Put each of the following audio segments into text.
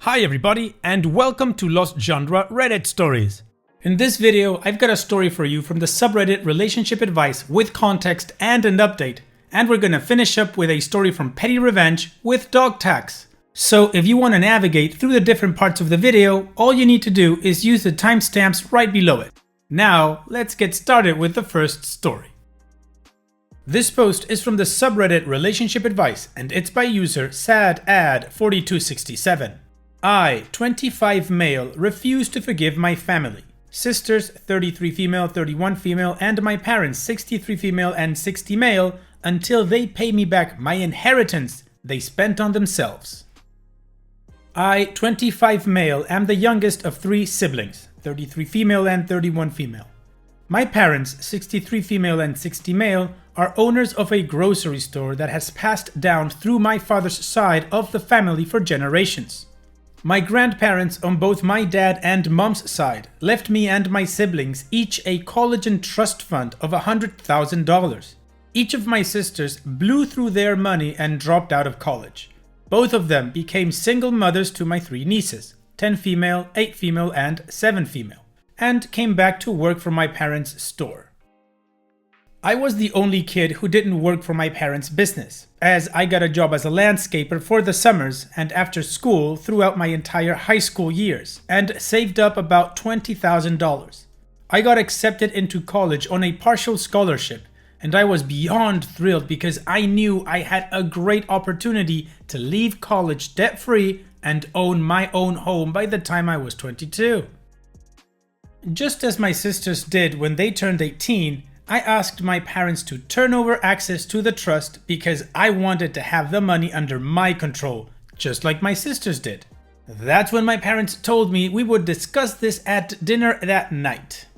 Hi everybody, and welcome to Lost Genre Reddit Stories. In this video, I've got a story for you from the subreddit Relationship Advice with context and an update, and we're gonna finish up with a story from Petty Revenge with dog tax. So if you want to navigate through the different parts of the video, all you need to do is use the timestamps right below it. Now, let's get started with the first story. This post is from the subreddit Relationship Advice, and it's by user SadAd4267. I, 25 male, refuse to forgive my family. Sisters, 33 female, 31 female, and my parents, 63 female and 60 male, until they pay me back my inheritance they spent on themselves. I, 25 male, am the youngest of 3 siblings, 33 female and 31 female. My parents, 63 female and 60 male, are owners of a grocery store that has passed down through my father's side of the family for generations. My grandparents on both my dad and mom's side left me and my siblings each a college and trust fund of $100,000. Each of my sisters blew through their money and dropped out of college. Both of them became single mothers to my 3 nieces, 10 female, 8 female, and 7 female, and came back to work for my parents' store. I was the only kid who didn't work for my parents' business, as I got a job as a landscaper for the summers and after school throughout my entire high school years, and saved up about $20,000. I got accepted into college on a partial scholarship, and I was beyond thrilled because I knew I had a great opportunity to leave college debt-free and own my own home by the time I was 22. Just as my sisters did when they turned 18, I asked my parents to turn over access to the trust because I wanted to have the money under my control, just like my sisters did. That's when my parents told me we would discuss this at dinner that night.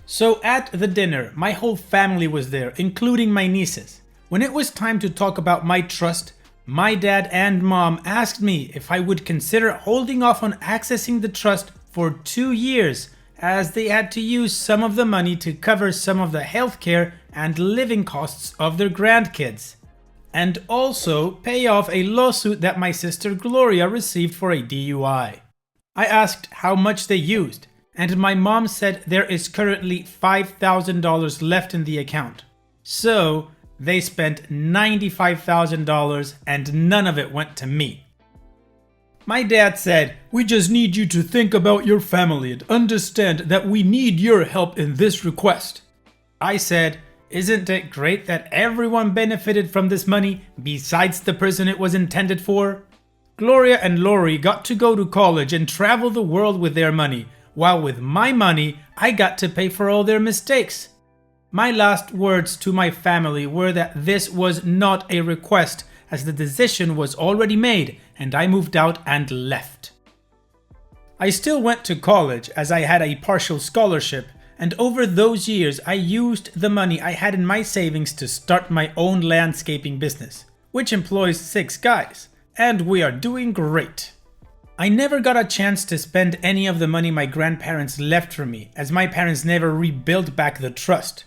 So at the dinner, my whole family was there, including my nieces. When it was time to talk about my trust, my dad and mom asked me if I would consider holding off on accessing the trust for 2 years, as they had to use some of the money to cover some of the healthcare and living costs of their grandkids, and also pay off a lawsuit that my sister Gloria received for a DUI. I asked how much they used, and my mom said there is currently $5,000 left in the account. So they spent $95,000 and none of it went to me. My dad said, "We just need you to think about your family and understand that we need your help in this request." I said, "Isn't it great that everyone benefited from this money besides the person it was intended for?" Gloria and Lori got to go to college and travel the world with their money, while with my money, I got to pay for all their mistakes. My last words to my family were that this was not a request, as the decision was already made and I moved out and left. I still went to college as I had a partial scholarship, and over those years I used the money I had in my savings to start my own landscaping business, which employs 6 guys, and we are doing great. I never got a chance to spend any of the money my grandparents left for me, as my parents never rebuilt back the trust.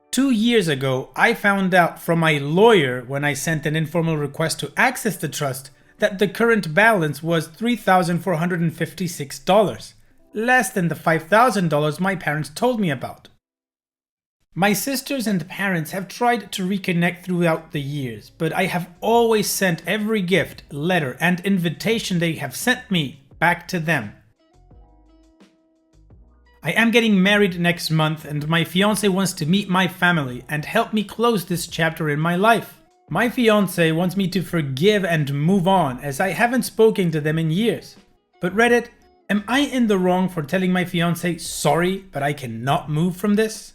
2 years ago, I found out from my lawyer when I sent an informal request to access the trust that the current balance was $3,456, less than the $5,000 my parents told me about. My sisters and parents have tried to reconnect throughout the years, but I have always sent every gift, letter, and invitation they have sent me back to them. I am getting married next month, and my fiance wants to meet my family and help me close this chapter in my life. My fiance wants me to forgive and move on, as I haven't spoken to them in years. But Reddit, am I in the wrong for telling my fiance sorry, but I cannot move from this?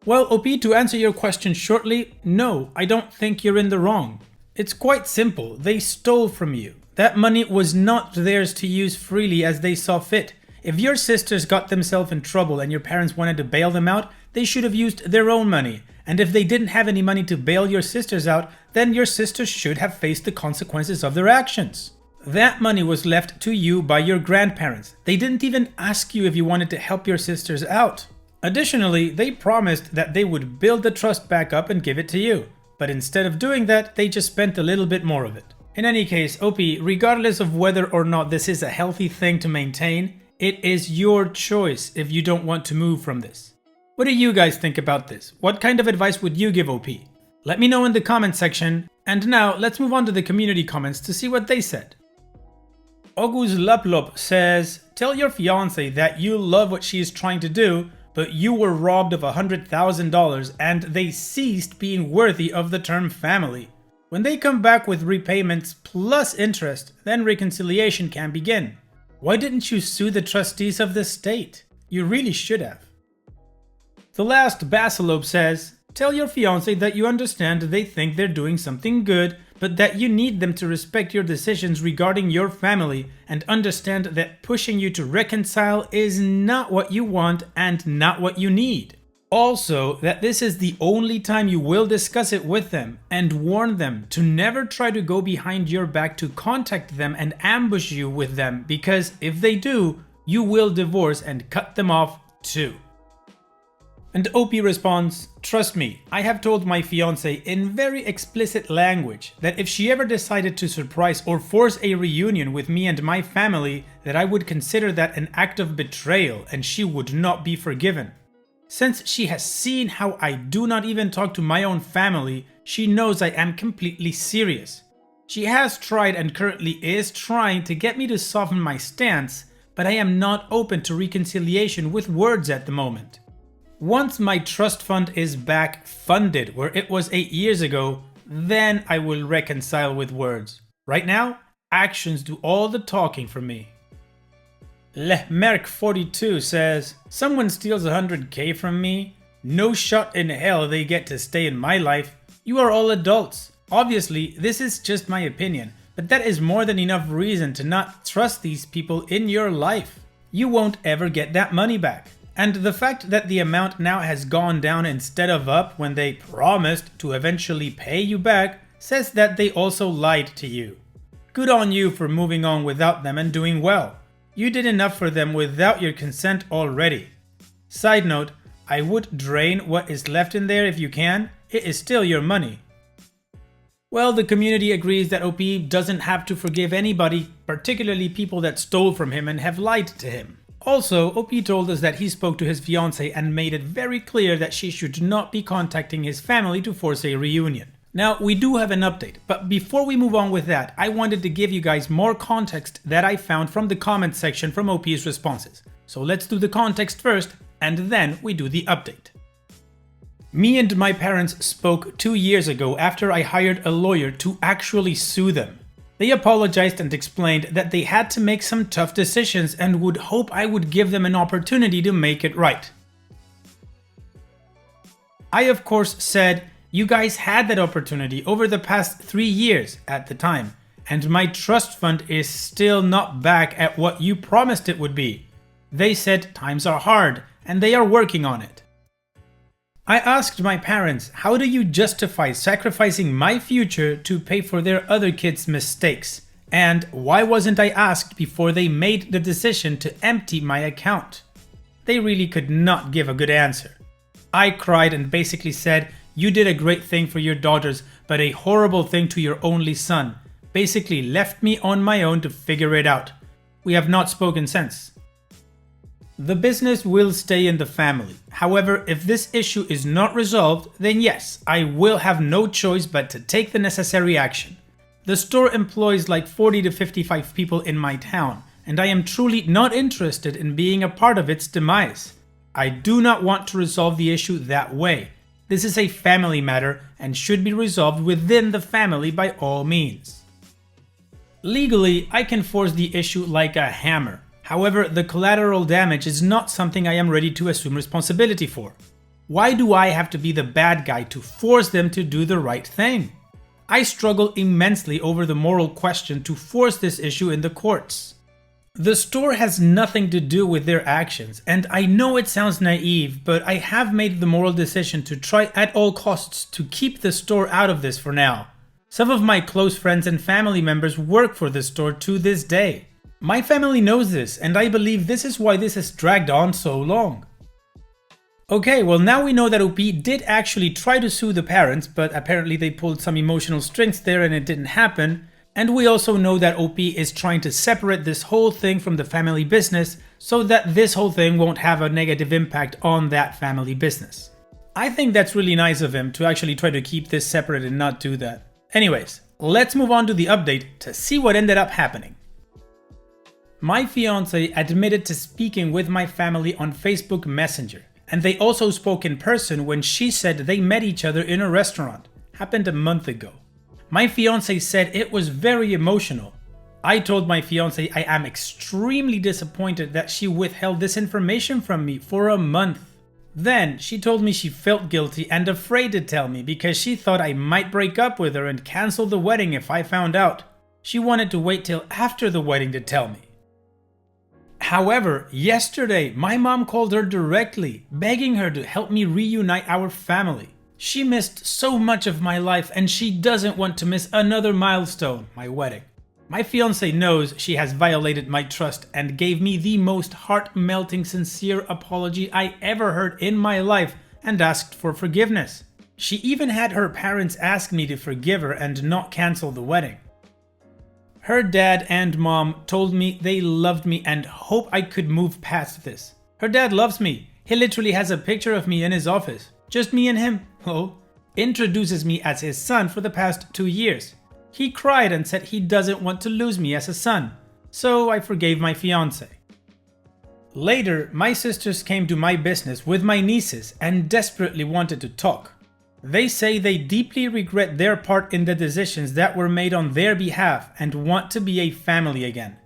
Well, OP, to answer your question shortly, no, I don't think you're in the wrong. It's quite simple. They stole from you. That money was not theirs to use freely as they saw fit. If your sisters got themselves in trouble and your parents wanted to bail them out, they should have used their own money. And if they didn't have any money to bail your sisters out, then your sisters should have faced the consequences of their actions. That money was left to you by your grandparents. They didn't even ask you if you wanted to help your sisters out. Additionally, they promised that they would build the trust back up and give it to you. But instead of doing that, they just spent a little bit more of it. In any case, OP, regardless of whether or not this is a healthy thing to maintain, it is your choice if you don't want to move from this. What do you guys think about this? What kind of advice would you give OP? Let me know in the comment section. And now let's move on to the community comments to see what they said. Ogus Luplop says, tell your fiance that you love what she is trying to do, but you were robbed of $100,000 and they ceased being worthy of the term family. When they come back with repayments plus interest, then reconciliation can begin. Why didn't you sue the trustees of the state? You really should have. The last Basilope says, tell your fiance that you understand they think they're doing something good, but that you need them to respect your decisions regarding your family and understand that pushing you to reconcile is not what you want and not what you need. Also, that this is the only time you will discuss it with them, and warn them to never try to go behind your back to contact them and ambush you with them, because if they do, you will divorce and cut them off too. And OP responds, trust me, I have told my fiance in very explicit language that if she ever decided to surprise or force a reunion with me and my family, that I would consider that an act of betrayal and she would not be forgiven. Since she has seen how I do not even talk to my own family, she knows I am completely serious. She has tried and currently is trying to get me to soften my stance, but I am not open to reconciliation with words at the moment. Once my trust fund is back funded where it was 8 years ago, then I will reconcile with words. Right now, actions do all the talking for me. Lehmerk42 says, someone steals 100k from me? No shot in hell they get to stay in my life. You are all adults. Obviously, this is just my opinion, but that is more than enough reason to not trust these people in your life. You won't ever get that money back. And the fact that the amount now has gone down instead of up when they promised to eventually pay you back says that they also lied to you. Good on you for moving on without them and doing well. You did enough for them without your consent already. Side note, I would drain what is left in there if you can. It is still your money. Well, the community agrees that OP doesn't have to forgive anybody, particularly people that stole from him and have lied to him. Also, OP told us that he spoke to his fiancée and made it very clear that she should not be contacting his family to force a reunion. Now, we do have an update, but before we move on with that, I wanted to give you guys more context that I found from the comment section from OP's responses. So let's do the context first, and then we do the update. Me and my parents spoke 2 years ago after I hired a lawyer to actually sue them. They apologized and explained that they had to make some tough decisions and would hope I would give them an opportunity to make it right. I of course said, you guys had that opportunity over the past 3 years at the time, and my trust fund is still not back at what you promised it would be. They said times are hard and they are working on it. I asked my parents, how do you justify sacrificing my future to pay for their other kids' mistakes? And why wasn't I asked before they made the decision to empty my account? They really could not give a good answer. I cried and basically said, you did a great thing for your daughters, but a horrible thing to your only son. Basically left me on my own to figure it out. We have not spoken since. The business will stay in the family. However, if this issue is not resolved, then yes, I will have no choice but to take the necessary action. The store employs like 40 to 55 people in my town, and I am truly not interested in being a part of its demise. I do not want to resolve the issue that way. This is a family matter and should be resolved within the family by all means. Legally, I can force the issue like a hammer. However, the collateral damage is not something I am ready to assume responsibility for. Why do I have to be the bad guy to force them to do the right thing? I struggle immensely over the moral question to force this issue in the courts. The store has nothing to do with their actions, and I know it sounds naive, but I have made the moral decision to try at all costs to keep the store out of this for now. Some of my close friends and family members work for the store to this day. My family knows this, and I believe this is why this has dragged on so long. Okay, well now we know that OP did actually try to sue the parents, but apparently they pulled some emotional strings there and it didn't happen. And we also know that OP is trying to separate this whole thing from the family business so that this whole thing won't have a negative impact on that family business. I think that's really nice of him to actually try to keep this separate and not do that. Anyways, let's move on to the update to see what ended up happening. My fiancé admitted to speaking with my family on Facebook Messenger, and they also spoke in person when she said they met each other in a restaurant. Happened a month ago. My fiancé said it was very emotional. I told my fiancé I am extremely disappointed that she withheld this information from me for a month. Then she told me she felt guilty and afraid to tell me because she thought I might break up with her and cancel the wedding if I found out. She wanted to wait till after the wedding to tell me. However, yesterday my mom called her directly, begging her to help me reunite our family. She missed so much of my life and she doesn't want to miss another milestone, my wedding. My fiancé knows she has violated my trust and gave me the most heart-melting sincere apology I ever heard in my life and asked for forgiveness. She even had her parents ask me to forgive her and not cancel the wedding. Her dad and mom told me they loved me and hope I could move past this. Her dad loves me. He literally has a picture of me in his office. Just me and him. Oh, introduces me as his son for the past 2 years. He cried and said he doesn't want to lose me as a son, so I forgave my fiancé. Later, my sisters came to my business with my nieces and desperately wanted to talk. They say they deeply regret their part in the decisions that were made on their behalf and want to be a family again.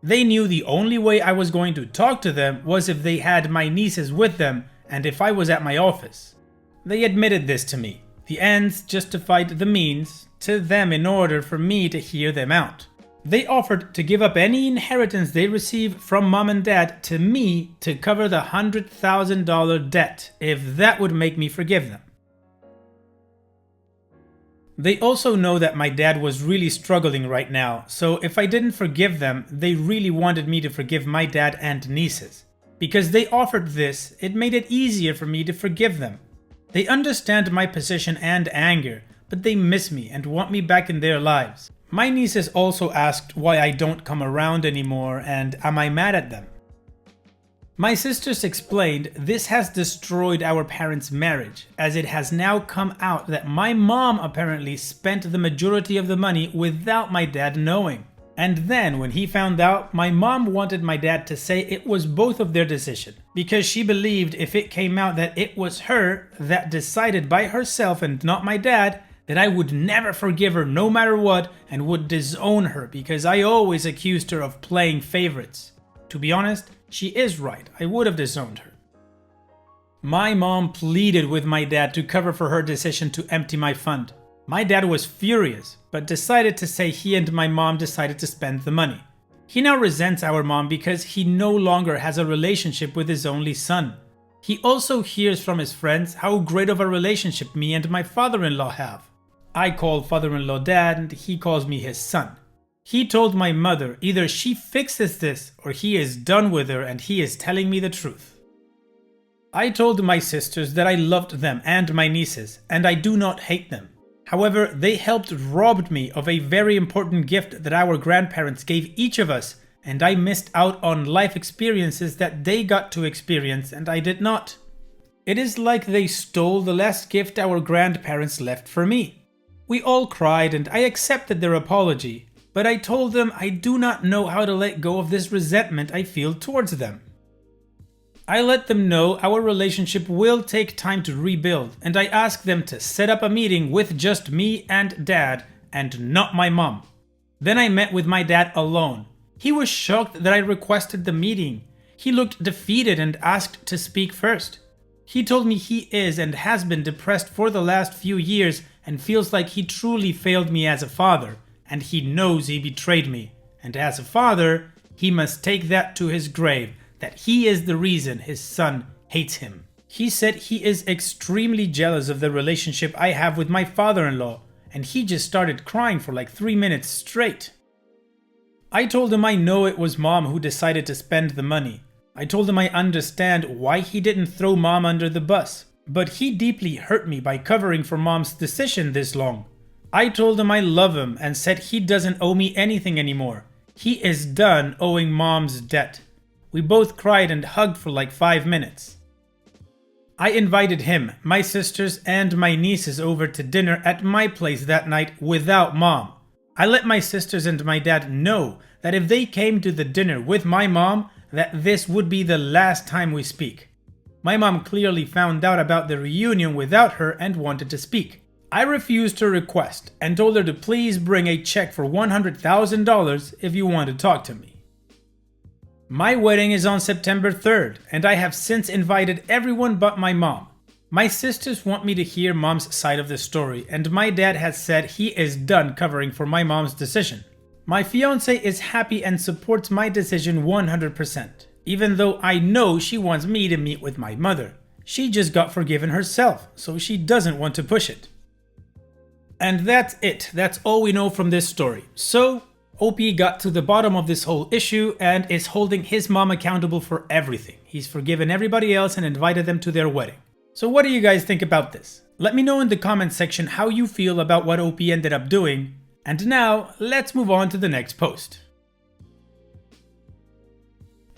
They knew the only way I was going to talk to them was if they had my nieces with them and if I was at my office. They admitted this to me. The ends justified the means to them in order for me to hear them out. They offered to give up any inheritance they received from mom and dad to me to cover the $100,000 debt if that would make me forgive them. They also know that my dad was really struggling right now, so if I didn't forgive them, they really wanted me to forgive my dad and nieces. Because they offered this, it made it easier for me to forgive them. They understand my position and anger, but they miss me and want me back in their lives. My nieces also asked why I don't come around anymore and am I mad at them? My sisters explained this has destroyed our parents' marriage, as it has now come out that my mom apparently spent the majority of the money without my dad knowing. And then when he found out, my mom wanted my dad to say it was both of their decision, because she believed if it came out that it was her that decided by herself and not my dad, that I would never forgive her no matter what and would disown her because I always accused her of playing favorites. To be honest, she is right, I would have disowned her. My mom pleaded with my dad to cover for her decision to empty my fund. My dad was furious, but decided to say he and my mom decided to spend the money. He now resents our mom because he no longer has a relationship with his only son. He also hears from his friends how great of a relationship me and my father-in-law have. I call father-in-law dad and he calls me his son. He told my mother either she fixes this or he is done with her and he is telling me the truth. I told my sisters that I loved them and my nieces and I do not hate them. However, they helped rob me of a very important gift that our grandparents gave each of us, and I missed out on life experiences that they got to experience and I did not. It is like they stole the last gift our grandparents left for me. We all cried and I accepted their apology, but I told them I do not know how to let go of this resentment I feel towards them. I let them know our relationship will take time to rebuild, and I asked them to set up a meeting with just me and dad and not my mom. Then I met with my dad alone. He was shocked that I requested the meeting. He looked defeated and asked to speak first. He told me he is and has been depressed for the last few years and feels like he truly failed me as a father, and he knows he betrayed me. And as a father, he must take that to his grave, that he is the reason his son hates him. He said he is extremely jealous of the relationship I have with my father-in-law, and he just started crying for like 3 minutes straight. I told him I know it was mom who decided to spend the money. I told him I understand why he didn't throw mom under the bus, but he deeply hurt me by covering for mom's decision this long. I told him I love him and said he doesn't owe me anything anymore. He is done owing mom's debt. We both cried and hugged for like 5 minutes. I invited him, my sisters, and my nieces over to dinner at my place that night without mom. I let my sisters and my dad know that if they came to the dinner with my mom, that this would be the last time we speak. My mom clearly found out about the reunion without her and wanted to speak. I refused her request and told her to please bring a check for $100,000 if you want to talk to me. My wedding is on September 3rd, and I have since invited everyone but my mom. My sisters want me to hear mom's side of the story, and my dad has said he is done covering for my mom's decision. My fiance is happy and supports my decision 100%, even though I know she wants me to meet with my mother. She just got forgiven herself, so she doesn't want to push it. And that's it. That's all we know from this story. So, OP got to the bottom of this whole issue and is holding his mom accountable for everything. He's forgiven everybody else and invited them to their wedding. So what do you guys think about this? Let me know in the comment section how you feel about what OP ended up doing. And now, let's move on to the next post.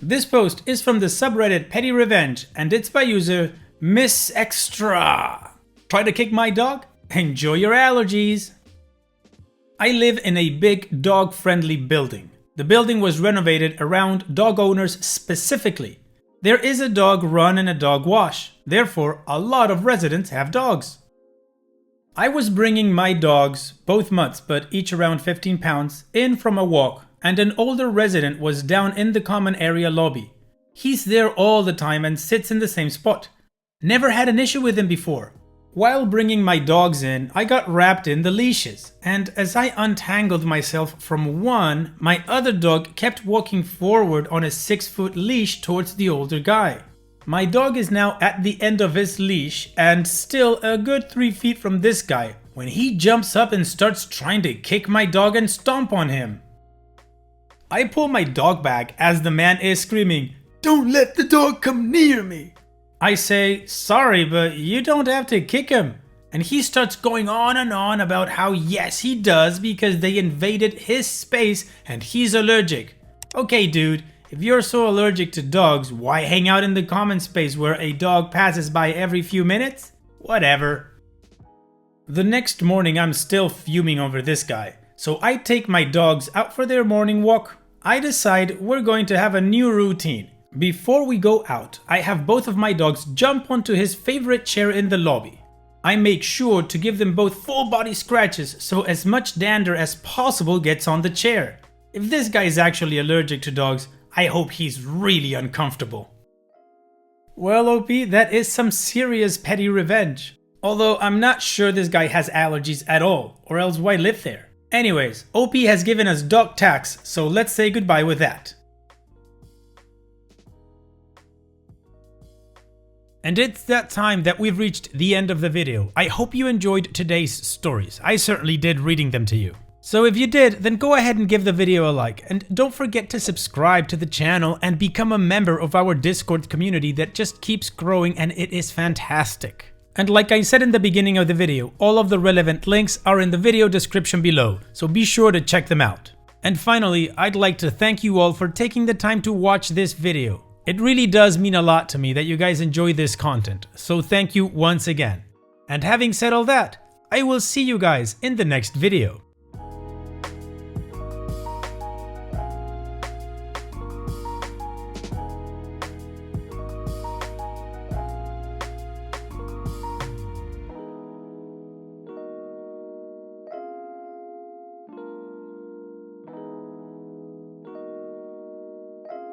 This post is from the subreddit Petty Revenge and it's by user Miss Extra. Try to kick my dog? Enjoy your allergies! I live in a big dog-friendly building. The building was renovated around dog owners specifically. There is a dog run and a dog wash. Therefore, a lot of residents have dogs. I was bringing my dogs, both mutts but each around 15 pounds, in from a walk, and an older resident was down in the common area lobby. He's there all the time and sits in the same spot. Never had an issue with him before. While bringing my dogs in, I got wrapped in the leashes, and as I untangled myself from one, my other dog kept walking forward on a 6-foot leash towards the older guy. My dog is now at the end of his leash and still a good 3 feet from this guy when he jumps up and starts trying to kick my dog and stomp on him. I pull my dog back as the man is screaming, "Don't let the dog come near me!" I say, "Sorry, but you don't have to kick him." And he starts going on and on about how yes he does because they invaded his space and he's allergic. Okay dude, if you're so allergic to dogs, why hang out in the common space where a dog passes by every few minutes? Whatever. The next morning I'm still fuming over this guy, so I take my dogs out for their morning walk. I decide we're going to have a new routine. Before we go out, I have both of my dogs jump onto his favorite chair in the lobby. I make sure to give them both full body scratches so as much dander as possible gets on the chair. If this guy is actually allergic to dogs, I hope he's really uncomfortable. Well OP, that is some serious petty revenge. Although I'm not sure this guy has allergies at all, or else why live there? Anyways, OP has given us dog tax, so let's say goodbye with that. And it's that time that we've reached the end of the video. I hope you enjoyed today's stories. I certainly did reading them to you. So if you did, then go ahead and give the video a like, and don't forget to subscribe to the channel and become a member of our Discord community that just keeps growing and it is fantastic. And like I said in the beginning of the video, all of the relevant links are in the video description below, so be sure to check them out. And finally, I'd like to thank you all for taking the time to watch this video. It really does mean a lot to me that you guys enjoy this content, so thank you once again. And having said all that, I will see you guys in the next video.